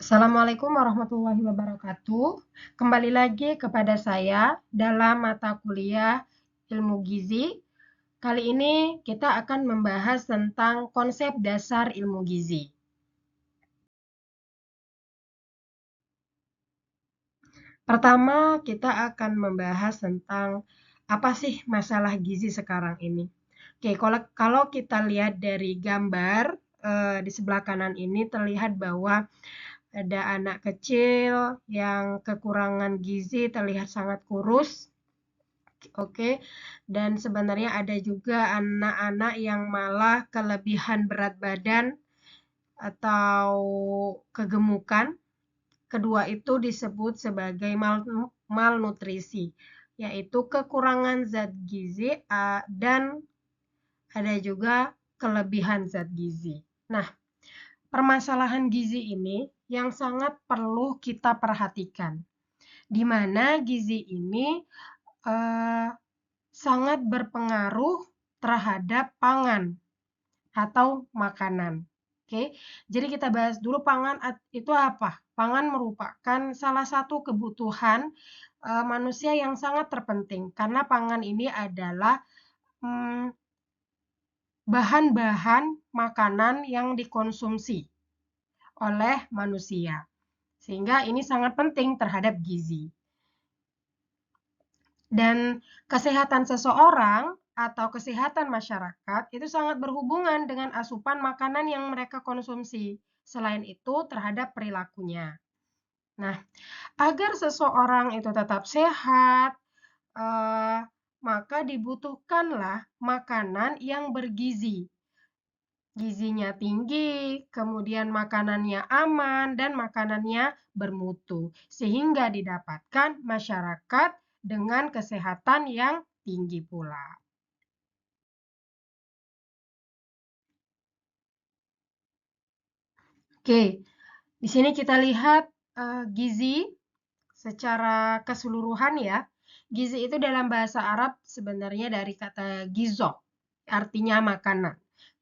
Assalamualaikum warahmatullahi wabarakatuh. Kembali lagi kepada saya dalam mata kuliah Ilmu Gizi. Kali ini kita akan membahas tentang konsep dasar ilmu gizi. Pertama, kita akan membahas tentang apa sih masalah gizi sekarang ini. Oke, kalau kita lihat dari gambar di sebelah kanan ini terlihat bahwa ada anak kecil yang kekurangan gizi, terlihat sangat kurus. Oke, dan sebenarnya ada juga anak-anak yang malah kelebihan berat badan atau kegemukan. Kedua itu disebut sebagai malnutrisi, yaitu kekurangan zat gizi dan ada juga kelebihan zat gizi. Nah, permasalahan gizi ini yang sangat perlu kita perhatikan, di mana gizi ini sangat berpengaruh terhadap pangan atau makanan. Oke, jadi kita bahas dulu pangan itu apa? Pangan merupakan salah satu kebutuhan manusia yang sangat terpenting karena pangan ini adalah bahan-bahan makanan yang dikonsumsi oleh manusia. Sehingga ini sangat penting terhadap gizi. Dan kesehatan seseorang atau kesehatan masyarakat itu sangat berhubungan dengan asupan makanan yang mereka konsumsi. Selain itu terhadap perilakunya. Nah, agar seseorang itu tetap sehat, maka dibutuhkanlah makanan yang bergizi. Gizinya tinggi, kemudian makanannya aman, dan makanannya bermutu. Sehingga didapatkan masyarakat dengan kesehatan yang tinggi pula. Oke, di sini kita lihat gizi secara keseluruhan ya. Gizi itu dalam bahasa Arab sebenarnya dari kata gizo, artinya makanan.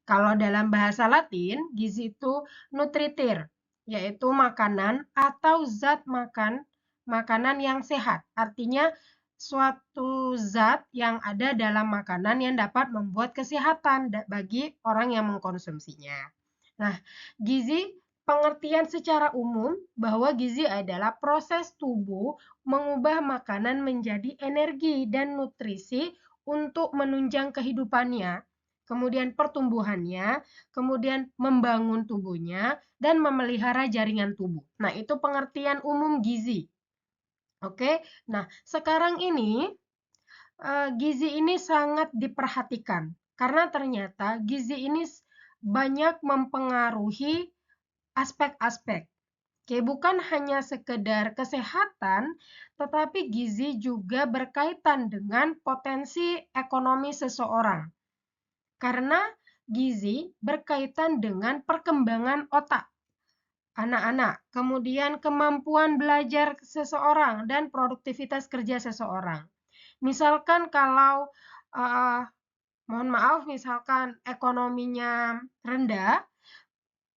Kalau dalam bahasa Latin, gizi itu nutritir, yaitu makanan atau zat makanan yang sehat. Artinya suatu zat yang ada dalam makanan yang dapat membuat kesehatan bagi orang yang mengkonsumsinya. Nah, gizi pengertian secara umum bahwa gizi adalah proses tubuh mengubah makanan menjadi energi dan nutrisi untuk menunjang kehidupannya, kemudian pertumbuhannya, kemudian membangun tubuhnya, dan memelihara jaringan tubuh. Nah, itu pengertian umum gizi. Oke, nah sekarang ini gizi ini sangat diperhatikan karena ternyata gizi ini banyak mempengaruhi aspek-aspek. Oke, bukan hanya sekedar kesehatan, tetapi gizi juga berkaitan dengan potensi ekonomi seseorang. Karena gizi berkaitan dengan perkembangan otak anak-anak, kemudian kemampuan belajar seseorang dan produktivitas kerja seseorang. Misalkan kalau mohon maaf, misalkan ekonominya rendah,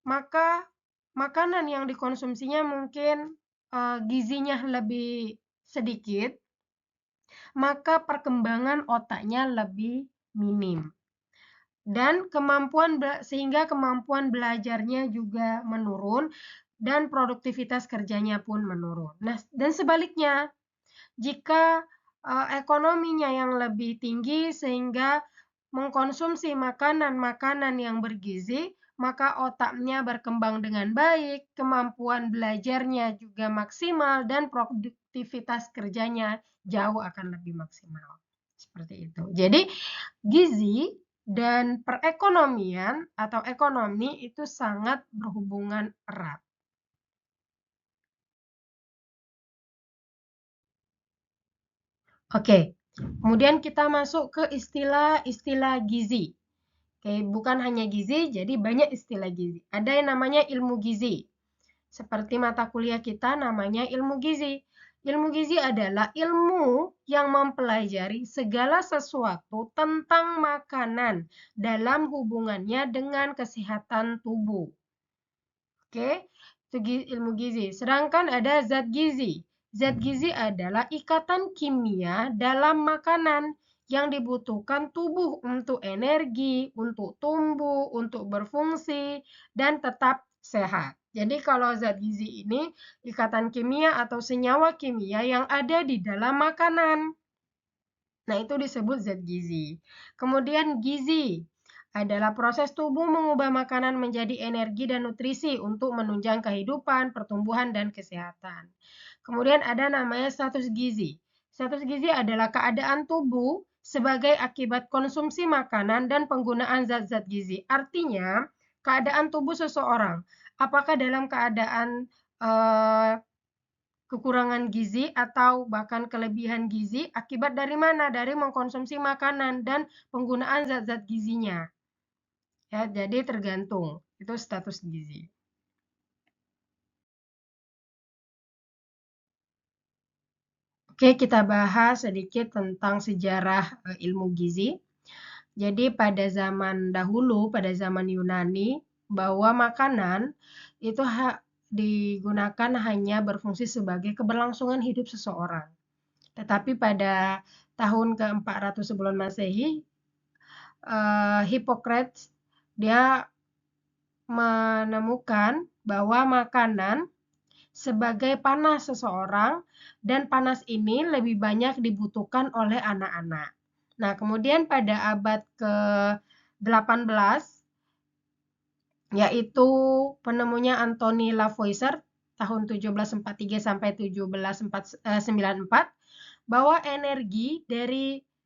maka makanan yang dikonsumsinya mungkin gizinya lebih sedikit, maka perkembangan otaknya lebih minim. Dan sehingga kemampuan belajarnya juga menurun dan produktivitas kerjanya pun menurun. Nah, dan sebaliknya, jika ekonominya yang lebih tinggi sehingga mengkonsumsi makanan-makanan yang bergizi, maka otaknya berkembang dengan baik, kemampuan belajarnya juga maksimal, dan produktivitas kerjanya jauh akan lebih maksimal. Seperti itu. Jadi, gizi dan perekonomian atau ekonomi itu sangat berhubungan erat. Oke, kemudian kita masuk ke istilah-istilah gizi. Oke, bukan hanya gizi, jadi banyak istilah gizi. Ada yang namanya ilmu gizi. Seperti mata kuliah kita namanya ilmu gizi. Ilmu gizi adalah ilmu yang mempelajari segala sesuatu tentang makanan dalam hubungannya dengan kesehatan tubuh. Oke, ilmu gizi. Sedangkan ada zat gizi. Zat gizi adalah ikatan kimia dalam makanan yang dibutuhkan tubuh untuk energi, untuk tumbuh, untuk berfungsi, dan tetap sehat. Jadi kalau zat gizi ini ikatan kimia atau senyawa kimia yang ada di dalam makanan. Nah, itu disebut zat gizi. Kemudian gizi adalah proses tubuh mengubah makanan menjadi energi dan nutrisi untuk menunjang kehidupan, pertumbuhan, dan kesehatan. Kemudian ada namanya status gizi. Status gizi adalah keadaan tubuh sebagai akibat konsumsi makanan dan penggunaan zat-zat gizi. Artinya, keadaan tubuh seseorang. Apakah dalam keadaan kekurangan gizi atau bahkan kelebihan gizi akibat dari mana? Dari mengkonsumsi makanan dan penggunaan zat-zat gizinya. Ya, jadi tergantung. Itu status gizi. Oke, kita bahas sedikit tentang sejarah ilmu gizi. Jadi pada zaman dahulu, pada zaman Yunani, bahwa makanan itu digunakan hanya berfungsi sebagai keberlangsungan hidup seseorang. Tetapi pada tahun ke-400 sebelum Masehi, Hippocrates dia menemukan bahwa makanan sebagai panas seseorang dan panas ini lebih banyak dibutuhkan oleh anak-anak. Nah, kemudian pada abad ke-18 yaitu penemunya Anthony Lavoisier tahun 1743 sampai 1794 bahwa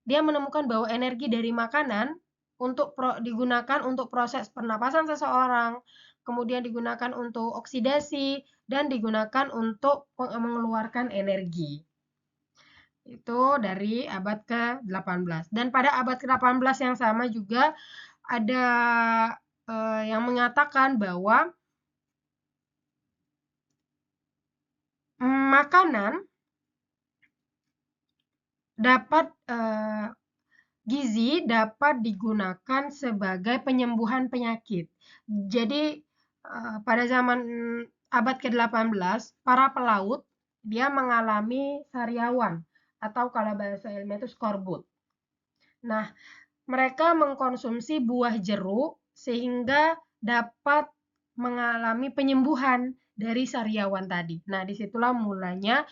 dia menemukan bahwa energi dari makanan digunakan untuk proses pernapasan seseorang, kemudian digunakan untuk oksidasi, dan digunakan untuk mengeluarkan energi. Itu dari abad ke-18. Dan pada abad ke-18 yang sama juga ada yang mengatakan bahwa makanan gizi dapat digunakan sebagai penyembuhan penyakit. Jadi pada zaman abad ke-18, para pelaut dia mengalami sariawan atau kalau bahasa ilmiah itu skorbut. Nah, mereka mengkonsumsi buah jeruk sehingga dapat mengalami penyembuhan dari sariawan tadi. Nah, disitulah mulanya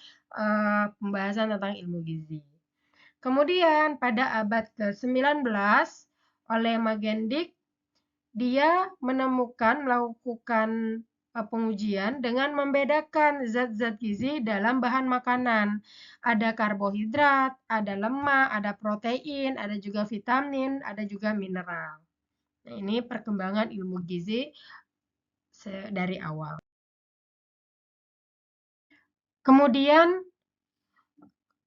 pembahasan tentang ilmu gizi. Kemudian pada abad ke-19 oleh Magendick dia melakukan pengujian dengan membedakan zat-zat gizi dalam bahan makanan. Ada karbohidrat, ada lemak, ada protein, ada juga vitamin, ada juga mineral. Nah, ini perkembangan ilmu gizi dari awal. Kemudian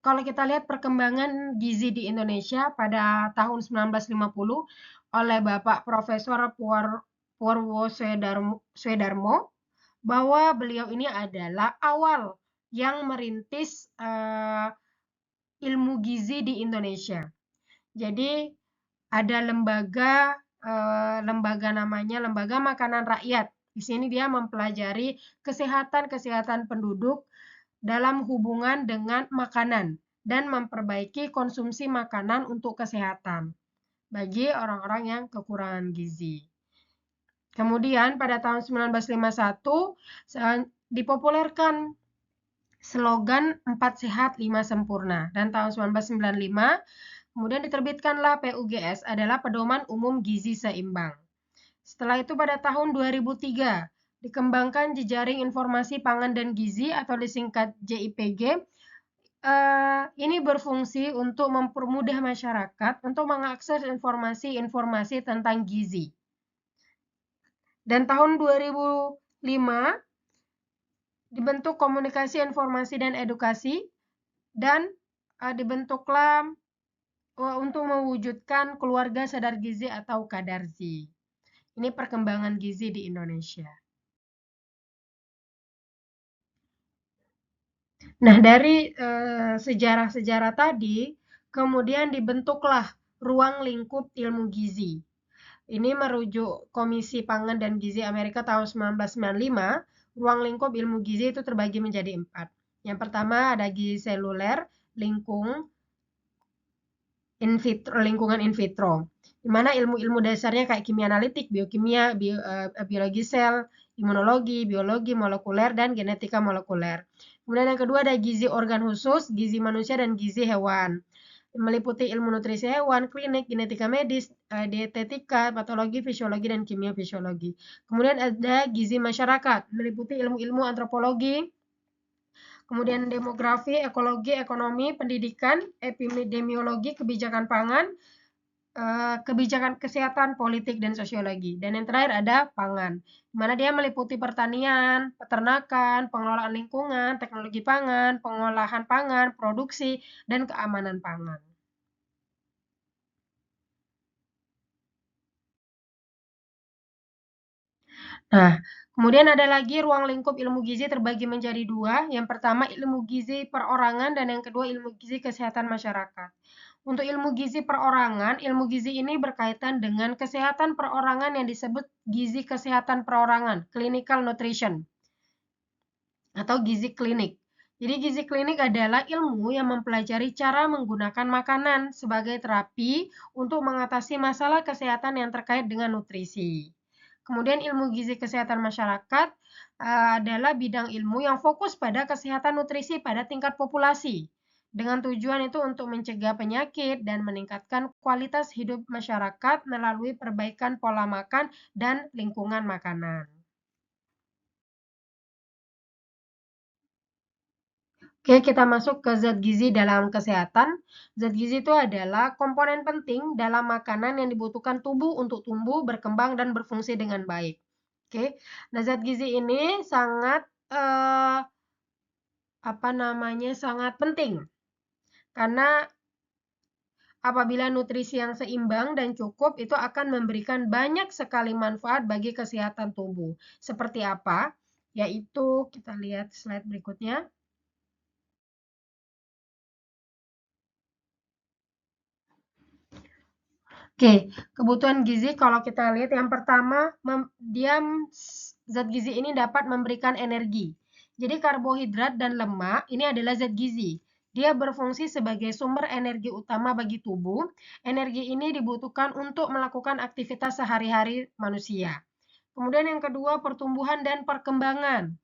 kalau kita lihat perkembangan gizi di Indonesia pada tahun 1950 oleh Bapak Profesor Purwo Swedarmo, bahwa beliau ini adalah awal yang merintis ilmu gizi di Indonesia. Jadi ada lembaga namanya Lembaga Makanan Rakyat. Di sini dia mempelajari kesehatan penduduk dalam hubungan dengan makanan dan memperbaiki konsumsi makanan untuk kesehatan bagi orang-orang yang kekurangan gizi. Kemudian pada tahun 1951 dipopulerkan slogan 4 sehat 5 sempurna, dan tahun 1995 kemudian diterbitkanlah PUGS adalah Pedoman Umum Gizi Seimbang. Setelah itu pada tahun 2003 dikembangkan Jejaring Informasi Pangan dan Gizi atau disingkat JIPG. Ini berfungsi untuk mempermudah masyarakat untuk mengakses informasi-informasi tentang gizi. Dan tahun 2005 dibentuk Komunikasi Informasi dan Edukasi dan dibentuklah untuk mewujudkan keluarga sadar gizi atau Kadarzi. Ini perkembangan gizi di Indonesia. Nah, dari sejarah-sejarah tadi, kemudian dibentuklah ruang lingkup ilmu gizi. Ini merujuk Komisi Pangan dan Gizi Amerika tahun 1995 ruang lingkup ilmu gizi itu terbagi menjadi 4. Yang pertama ada gizi seluler, lingkungan in vitro, di mana ilmu-ilmu dasarnya kayak kimia analitik, biokimia, biologi sel, imunologi, biologi molekuler, dan genetika molekuler. Kemudian yang kedua ada gizi organ khusus, gizi manusia, dan gizi hewan. Meliputi ilmu nutrisi hewan, klinik, genetika medis, dietetika, patologi, fisiologi, dan kimia fisiologi. Kemudian ada gizi masyarakat, meliputi ilmu-ilmu antropologi, kemudian demografi, ekologi, ekonomi, pendidikan, epidemiologi, kebijakan pangan, kebijakan kesehatan, politik, dan sosiologi. Dan yang terakhir ada pangan, di mana dia meliputi pertanian, peternakan, pengelolaan lingkungan, teknologi pangan, pengolahan pangan, produksi, dan keamanan pangan. Nah, kemudian ada lagi ruang lingkup ilmu gizi terbagi menjadi 2. Yang pertama ilmu gizi perorangan dan yang kedua ilmu gizi kesehatan masyarakat. Untuk ilmu gizi perorangan, ilmu gizi ini berkaitan dengan kesehatan perorangan yang disebut gizi kesehatan perorangan, clinical nutrition, atau gizi klinik. Jadi gizi klinik adalah ilmu yang mempelajari cara menggunakan makanan sebagai terapi untuk mengatasi masalah kesehatan yang terkait dengan nutrisi. Kemudian ilmu gizi kesehatan masyarakat adalah bidang ilmu yang fokus pada kesehatan nutrisi pada tingkat populasi. Dengan tujuan itu untuk mencegah penyakit dan meningkatkan kualitas hidup masyarakat melalui perbaikan pola makan dan lingkungan makanan. Oke, kita masuk ke zat gizi dalam kesehatan. Zat gizi itu adalah komponen penting dalam makanan yang dibutuhkan tubuh untuk tumbuh, berkembang, dan berfungsi dengan baik. Oke, nah zat gizi ini sangat sangat penting karena apabila nutrisi yang seimbang dan cukup itu akan memberikan banyak sekali manfaat bagi kesehatan tubuh. Seperti apa? Yaitu kita lihat slide berikutnya. Oke, kebutuhan gizi kalau kita lihat yang pertama, zat gizi ini dapat memberikan energi. Jadi karbohidrat dan lemak ini adalah zat gizi. Dia berfungsi sebagai sumber energi utama bagi tubuh. Energi ini dibutuhkan untuk melakukan aktivitas sehari-hari manusia. Kemudian yang kedua, pertumbuhan dan perkembangan.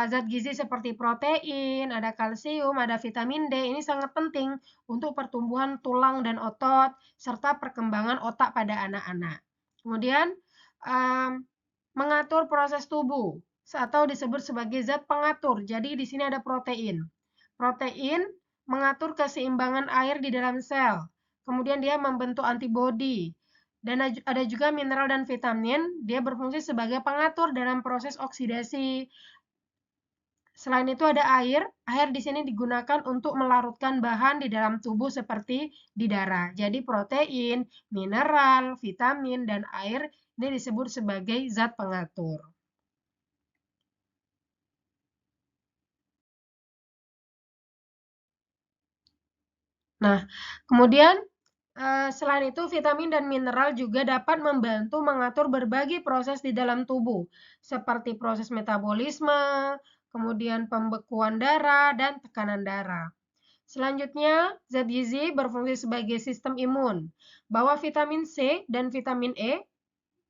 Zat gizi seperti protein, ada kalsium, ada vitamin D, ini sangat penting untuk pertumbuhan tulang dan otot, serta perkembangan otak pada anak-anak. Kemudian, mengatur proses tubuh, atau disebut sebagai zat pengatur. Jadi, di sini ada protein. Protein mengatur keseimbangan air di dalam sel. Kemudian dia membentuk antibodi. Dan ada juga mineral dan vitamin, dia berfungsi sebagai pengatur dalam proses oksidasi. Selain itu ada air. Air di sini digunakan untuk melarutkan bahan di dalam tubuh seperti di darah. Jadi protein, mineral, vitamin, dan air ini disebut sebagai zat pengatur. Nah, kemudian selain itu vitamin dan mineral juga dapat membantu mengatur berbagai proses di dalam tubuh, seperti proses metabolisme, kemudian pembekuan darah, dan tekanan darah. Selanjutnya, zat gizi berfungsi sebagai sistem imun. Bahwa vitamin C dan vitamin E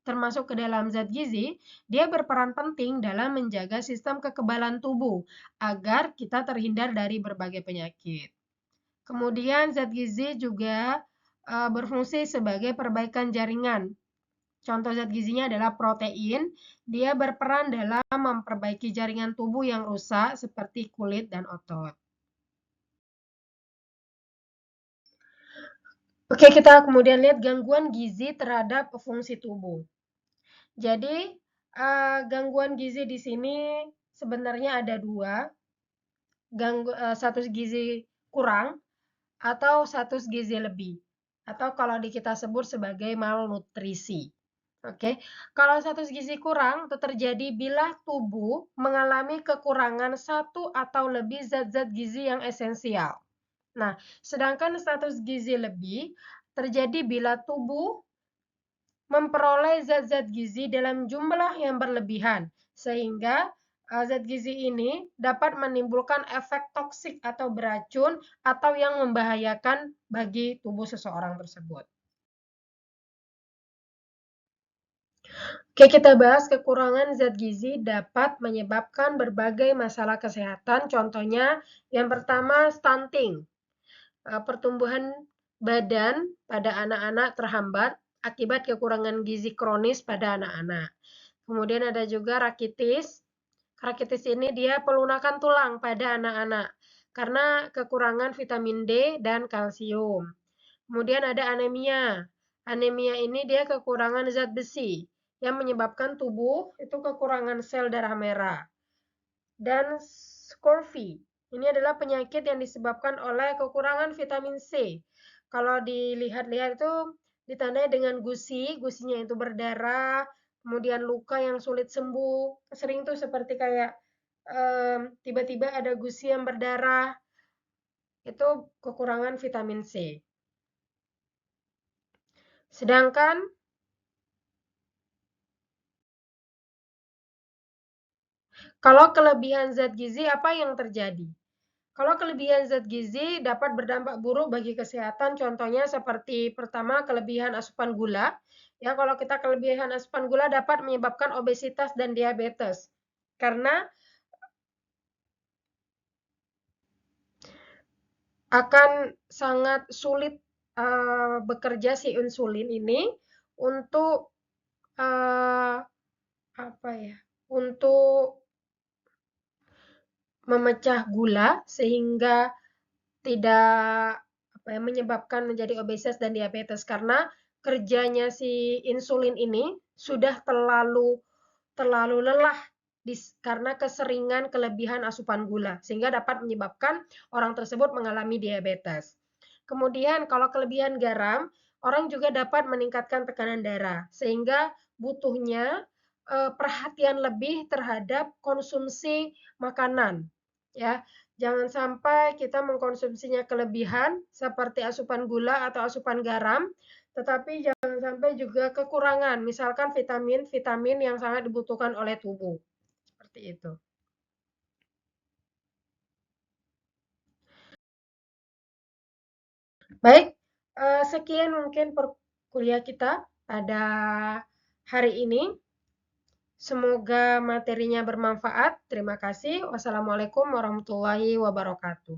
termasuk ke dalam zat gizi, dia berperan penting dalam menjaga sistem kekebalan tubuh agar kita terhindar dari berbagai penyakit. Kemudian zat gizi juga berfungsi sebagai perbaikan jaringan. Contoh zat gizinya adalah protein. Dia berperan dalam memperbaiki jaringan tubuh yang rusak seperti kulit dan otot. Oke, kita kemudian lihat gangguan gizi terhadap fungsi tubuh. Jadi, gangguan gizi di sini sebenarnya ada 2, status gizi kurang atau status gizi lebih, atau kalau kita sebut sebagai malnutrisi. Oke, kalau status gizi kurang itu terjadi bila tubuh mengalami kekurangan satu atau lebih zat-zat gizi yang esensial. Nah, sedangkan status gizi lebih terjadi bila tubuh memperoleh zat-zat gizi dalam jumlah yang berlebihan, sehingga zat gizi ini dapat menimbulkan efek toksik atau beracun atau yang membahayakan bagi tubuh seseorang tersebut. Oke, kita bahas kekurangan zat gizi dapat menyebabkan berbagai masalah kesehatan. Contohnya, yang pertama stunting. Pertumbuhan badan pada anak-anak terhambat akibat kekurangan gizi kronis pada anak-anak. Kemudian ada juga rakitis. Rakitis ini dia pelunakan tulang pada anak-anak karena kekurangan vitamin D dan kalsium. Kemudian ada anemia. Anemia ini dia kekurangan zat besi yang menyebabkan tubuh itu kekurangan sel darah merah. Dan scurvy. Ini adalah penyakit yang disebabkan oleh kekurangan vitamin C. Kalau dilihat-lihat itu ditandai dengan gusinya itu berdarah, kemudian luka yang sulit sembuh. Sering tuh seperti kayak tiba-tiba ada gusi yang berdarah, itu kekurangan vitamin C. Sedangkan kalau kelebihan zat gizi, apa yang terjadi? Kalau kelebihan zat gizi dapat berdampak buruk bagi kesehatan, contohnya seperti pertama kelebihan asupan gula. Ya, kalau kita kelebihan asupan gula dapat menyebabkan obesitas dan diabetes. Karena akan sangat sulit bekerja si insulin ini untuk apa ya? Untuk memecah gula sehingga tidak menyebabkan menjadi obesitas dan diabetes karena kerjanya si insulin ini sudah terlalu lelah karena keseringan kelebihan asupan gula sehingga dapat menyebabkan orang tersebut mengalami diabetes. Kemudian kalau kelebihan garam, orang juga dapat meningkatkan tekanan darah sehingga butuhnya perhatian lebih terhadap konsumsi makanan, ya. Jangan sampai kita mengkonsumsinya kelebihan seperti asupan gula atau asupan garam, tetapi jangan sampai juga kekurangan, misalkan vitamin-vitamin yang sangat dibutuhkan oleh tubuh. Seperti itu. Baik, sekian mungkin kuliah kita pada hari ini. Semoga materinya bermanfaat. Terima kasih. Wassalamualaikum warahmatullahi wabarakatuh.